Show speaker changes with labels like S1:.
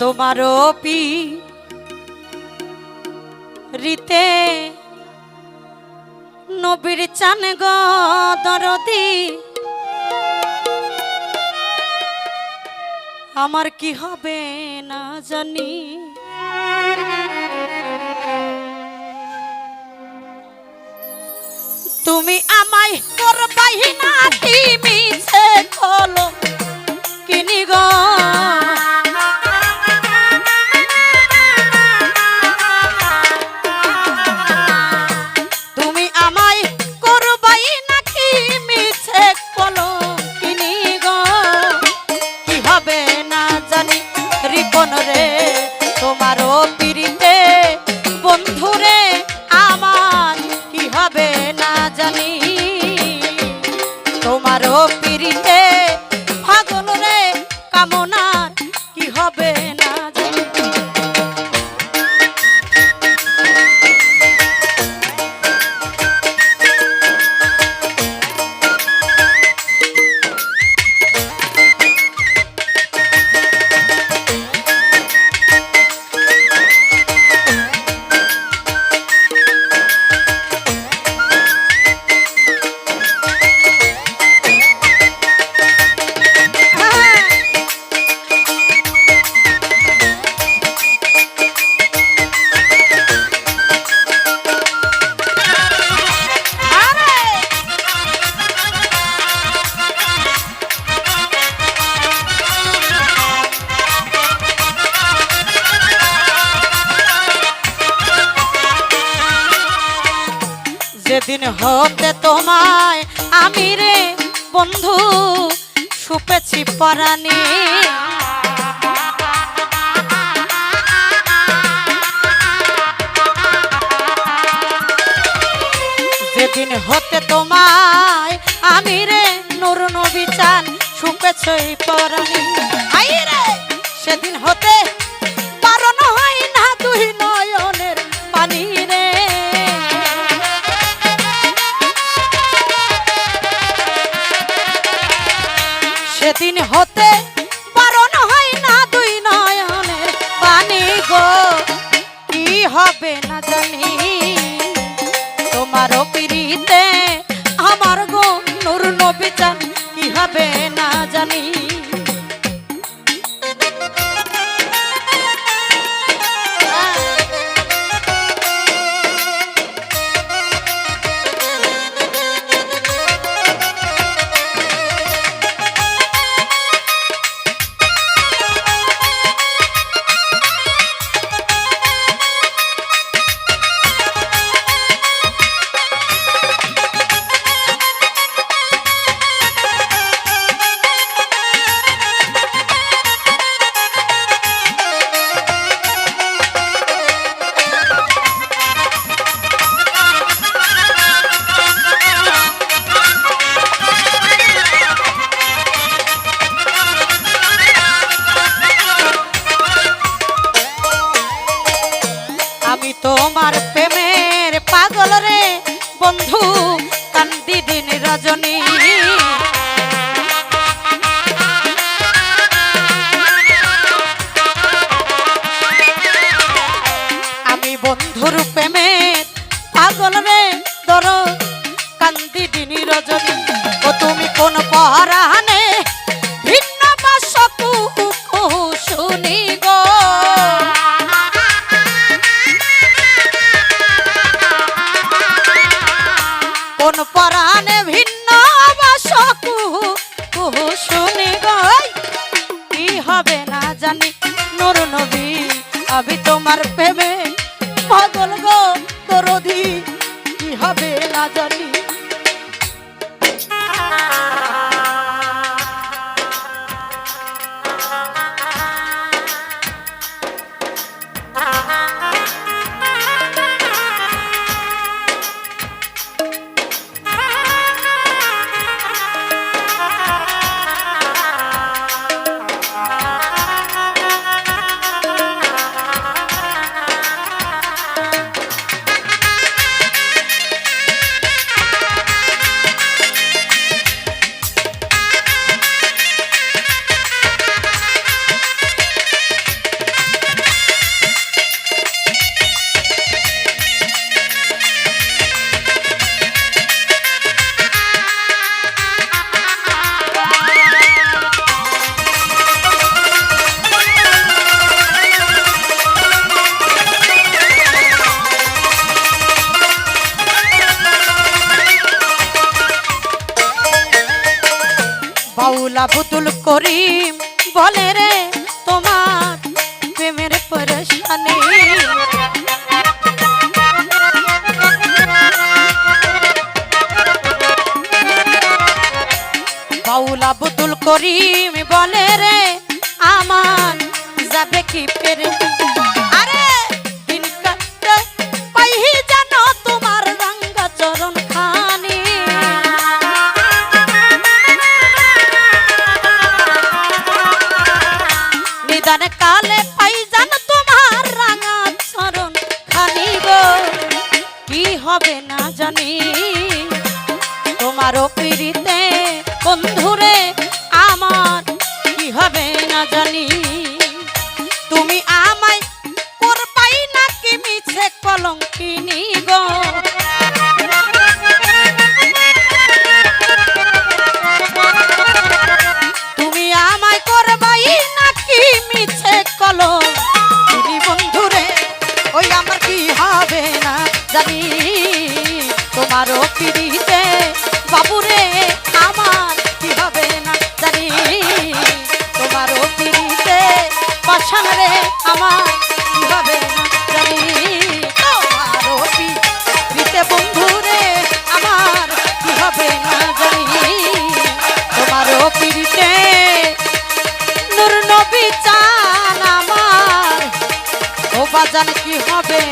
S1: তোমারও রীতে নবীর চান গো দরদি আমার কি হবে না জানি। তুমি আমায় করবাই না কি মিছে কলো কিনি গো, তুমি আমায় করবাই না কি মিছে কলো কিনি গো, কি হবে না জানি রিপন রে তোমারও পিরিতে বন্ধুরে আমার কি হবে না জানি, তোমারও পিরিতে পাগল রে কামনার কি হবে না জানি। যেদিন হতে তোমায় আমি রে বন্ধু সুপেছি পরাণে, যেদিন হতে তোমায় আমি রে নূর নবী চান সুপেছি পরাণে, সেদিন হতে বারণ হয় না দুই নয়নের পানি রে, সেদিন হতে বারণ হয় না দুই নয়নের পানি গো, কি হবে না জানি তোমারও পিরিতে আমার গো নূর নবী চান কি হবে না জানি। আমি তোমার প্রেমের পাগল রে বন্ধু কান্দি দিন রজনী, আমি বন্ধুর প্রেমের পাগল রে দর কান্দি দিন রজনী, ও তুমি কোন পরাণে ভিন্ন বাসকু শুনি গো, কোন পরাণে ভিন্ন বাসকু শুনি গো, কি হবে না জানি নূর নবী আমি তোমার প্রেমে পাগল গো দরদি কি হবে না জানি। বাউলা বুতুল করিম বলে রে তোমার প্রেমের পরেশানি বাউলা বুতুল করিম বলে রে আমার যাবে কি পেরে আরে দিন কাটতে পাইহি জানো তোমার রঙ্গা চরণ খানি নিদান কালে পাই জানো তোমার রাঙা চরণ খানি গো কি হবে না জানি তোমারও পিড়িতে বন্ধুরে আমার কি হবে না জানি তুমি আমায় করবাই নাকি মিছে কলঙ্কিনী গো তুমি আমায় করবাই নাকি মিছে কলঙ্কিনী বন্ধুরে ওই আমার কি হবে না জানি তোমারও পিড়িতে বাবুরে আমার কি হবে না জানি তোমারও পিড়িতে পাশান রে আমার কি হবে না জানি তোমারও পিড়িতে বন্ধুরে আমার কি হবে না জানি তোমারও পিড়িতে নূর নবী চান আমার ও বাজান কি হবে